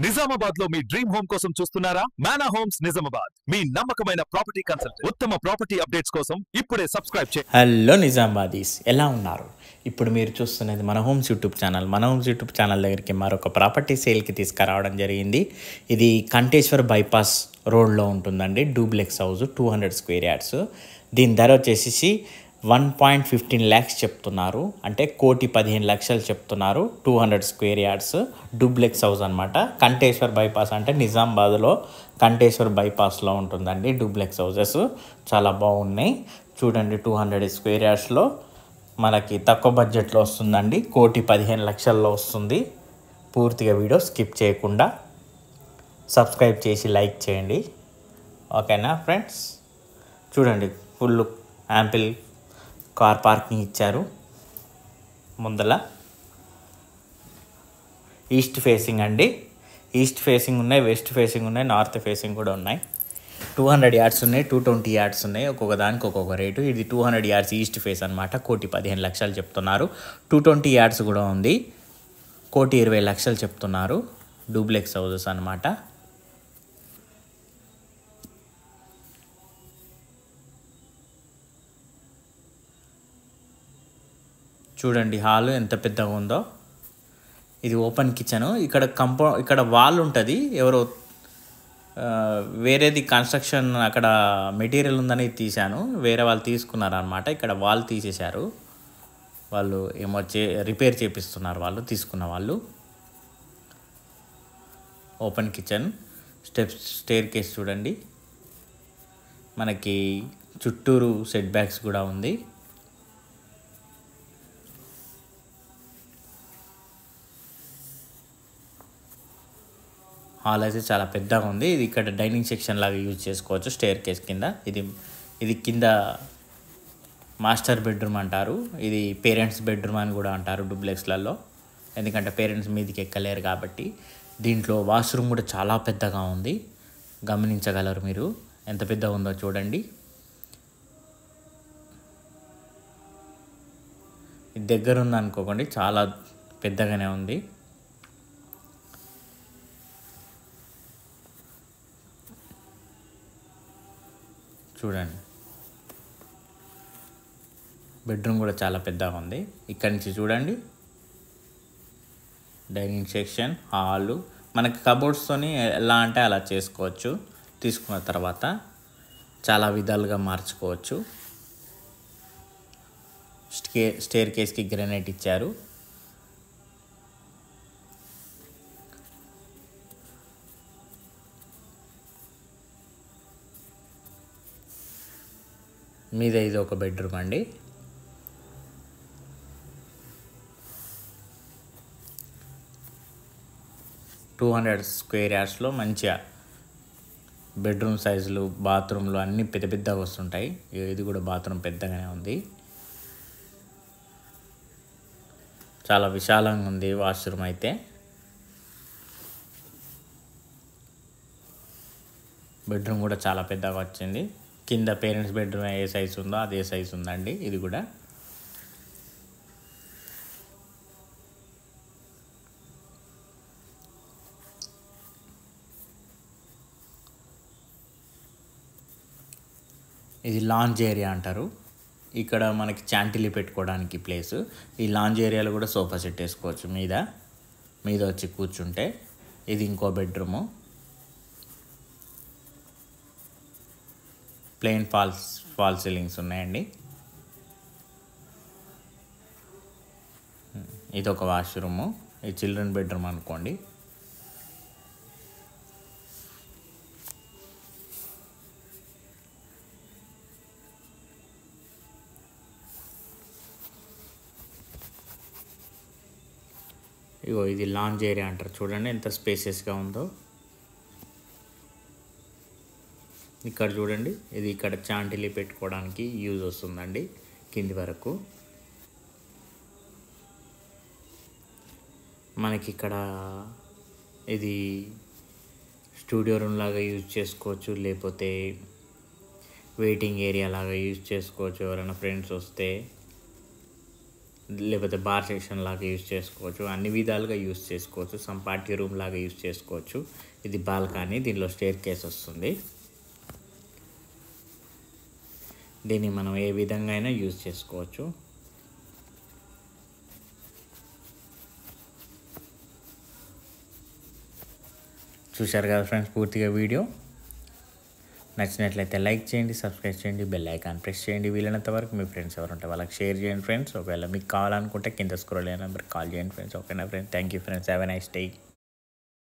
నిజామాబాద్ లో మీ dream home కోసం చూస్తున్నారా? మానా హోమ్స్ నిజామాబాద్ మీ నమ్మకమైన ప్రాపర్టీ కన్సల్టెంట్. ఉత్తమ ప్రాపర్టీ అప్డేట్స్ కోసం ఇప్పుడే సబ్స్క్రైబ్ చేయండి. హలో నిజామాబాదీస్, ఎలా ఉన్నారు? ఇప్పుడు మీరు చూస్తున్నది మన హోమ్స్ యూట్యూబ్ ఛానల్. మన హోమ్స్ యూట్యూబ్ ఛానల్ దగ్గరికి మరొక ప్రాపర్టీ సేల్కి తీసుకురావడం జరిగింది. ఇది కంటేశ్వర్ బైపాస్ రోడ్లో ఉంటుందండి. Duplex house 200 square yards. దీని ధర వచ్చేసి 1.15 lakhs చెప్తున్నారు. అంటే 1,15,00,000 చెప్తున్నారు. 200 స్క్వేర్ యార్డ్స్ డూప్లెక్స్ హౌస్ అనమాట. కంటేశ్వర్ బైపాస్ అంటే నిజామాబాద్లో కంటేశ్వర్ బైపాస్లో ఉంటుందండి. డూప్లెక్స్ హౌసెస్ చాలా బాగున్నాయి చూడండి. 200 స్క్వేర్ యార్డ్స్లో మనకి తక్కువ బడ్జెట్లో వస్తుందండి. 1,15,00,000 వస్తుంది. పూర్తిగా వీడియో స్కిప్ చేయకుండా సబ్స్క్రైబ్ చేసి లైక్ చేయండి. ఓకేనా ఫ్రెండ్స్? చూడండి, ఫుల్ యాంపిల్ కార్ పార్కింగ్ ఇచ్చారు. ముందల ఈస్ట్ ఫేసింగ్ అండి. ఈస్ట్ ఫేసింగ్ ఉన్నాయి, వెస్ట్ ఫేసింగ్ ఉన్నాయి, నార్త్ ఫేసింగ్ కూడా ఉన్నాయి. 200 యార్డ్స్ ఉన్నాయి, 220 యార్డ్స్ ఉన్నాయి. ఒక్కొక్క దానికి ఒక్కొక్క రేటు. ఇది 200 యార్డ్స్ ఈస్ట్ ఫేస్ అనమాట. 1,15,00,000 చెప్తున్నారు. 220 యార్డ్స్ కూడా ఉంది. 1,20,00,000 చెప్తున్నారు. డూప్లెక్స్ హౌసెస్ అనమాట. చూడండి హాల్ ఎంత పెద్దగా ఉందో. ఇది ఓపెన్ కిచెన్. ఇక్కడ వాల్ ఉంటుంది. ఎవరో వేరేది కన్స్ట్రక్షన్ అక్కడ మెటీరియల్ ఉందని తీశాను. వేరే వాళ్ళు తీసుకున్నారు అనమాట. ఇక్కడ వాల్ తీసేశారు. వాళ్ళు ఏమో రిపేర్ చేపిస్తున్నారు వాళ్ళు తీసుకున్న వాళ్ళు. ఓపెన్ కిచెన్, స్టేర్ కేస్ చూడండి. మనకి చుట్టూరు సెట్ బ్యాక్స్ కూడా ఉంది. హాల్ అయితే చాలా పెద్దగా ఉంది. ఇది ఇక్కడ డైనింగ్ సెక్షన్ లాగా యూజ్ చేసుకోవచ్చు. స్టేర్ కేస్ కింద ఇది కింద మాస్టర్ బెడ్రూమ్ అంటారు. ఇది పేరెంట్స్ బెడ్రూమ్ అని కూడా అంటారు డూప్లెక్స్లలో. ఎందుకంటే పేరెంట్స్ మీదకి ఎక్కలేరు కాబట్టి. దీంట్లో వాష్రూమ్ కూడా చాలా పెద్దగా ఉంది. గమనించగలరు మీరు ఎంత పెద్దగా ఉందో చూడండి. ఇది దగ్గర ఉంది అనుకోకండి, చాలా పెద్దగానే ఉంది. చూడండి, బెడ్రూమ్ కూడా చాలా పెద్దగా ఉంది. ఇక్కడి నుంచి చూడండి, డైనింగ్ సెక్షన్, హాలు. మనకి కబోర్డ్స్తోని ఎలా అంటే అలా చేసుకోవచ్చు. తీసుకున్న తర్వాత చాలా విధాలుగా మార్చుకోవచ్చు. స్టేర్ కేస్కి గ్రానైట్ ఇచ్చారు. మీద ఇది ఒక బెడ్రూమ్ అండి. టూ 200 స్క్వేర్ యార్డ్స్లో మంచిగా బెడ్రూమ్ సైజులు, బాత్రూమ్లు అన్నీ పెద్ద పెద్దగా వస్తుంటాయి. ఇది కూడా బాత్రూమ్ పెద్దగానే ఉంది. చాలా విశాలంగా ఉంది వాష్రూమ్ అయితే. బెడ్రూమ్ కూడా చాలా పెద్దగా వచ్చింది. కింద పేరెంట్స్ బెడ్రూమ్ ఏ సైజు ఉందో అదే సైజు ఉందండి. ఇది కూడా ఇది లాంజ్ ఏరియా అంటారు. ఇక్కడ మనకి చాంటిలీ పెట్టుకోవడానికి ప్లేసు. ఈ లాంజ్ ఏరియాలో కూడా సోఫా సెట్ వేసుకోవచ్చు. మీద వచ్చి కూర్చుంటే. ఇది ఇంకో బెడ్రూము. ప్లెయిన్ ఫాల్ సీలింగ్స్ ఉన్నాయండి. ఇది ఒక వాష్రూము. ఇది చిల్డ్రన్ బెడ్రూమ్ అనుకోండి. ఇగో ఇది లాంజ్ ఏరియా అంటారు. చూడండి ఎంత స్పేసియస్గా ఉందో. ఇక్కడ చూడండి, ఇది ఇక్కడ చాంటిలీ పెట్టుకోవడానికి యూజ్ వస్తుందండి కింది వరకు. మనకి ఇక్కడ ఇది స్టూడియో రూమ్ లాగా యూజ్ చేసుకోవచ్చు, లేకపోతే వెయిటింగ్ ఏరియా లాగా యూజ్ చేసుకోవచ్చు. ఎవరైనా ఫ్రెండ్స్ వస్తే లేకపోతే బార్ సెక్షన్ లాగా యూజ్ చేసుకోవచ్చు, అన్ని విధాలుగా యూజ్ చేసుకోవచ్చు. సమ్ పార్టీ రూమ్ లాగా యూజ్ చేసుకోవచ్చు. ఇది బాల్కనీ, దీనిలో స్టేర్ కేస్ వస్తుంది. దీన్ని మనం ఏ విధంగా అయినా యూజ్ చేసుకోవచ్చు. చూశారు కదా ఫ్రెండ్స్ పూర్తిగా వీడియో. నచ్చినట్లయితే లైక్ చేయండి, సబ్స్క్రైబ్ చేయండి, బెల్ ఐకాన్ ప్రెస్ చేయండి. వీలైనంత వరకు మీ ఫ్రెండ్స్ ఎవరు ఉంటే వాళ్ళకి షేర్ చేయండి ఫ్రెండ్స్. ఒకవేళ మీకు కావాలనుకుంటే కింద స్క్రోల్ అయిన నెంబర్కి కాల్ చేయండి ఫ్రెండ్స్. ఓకేనా friends, thank you friends, have a nice day.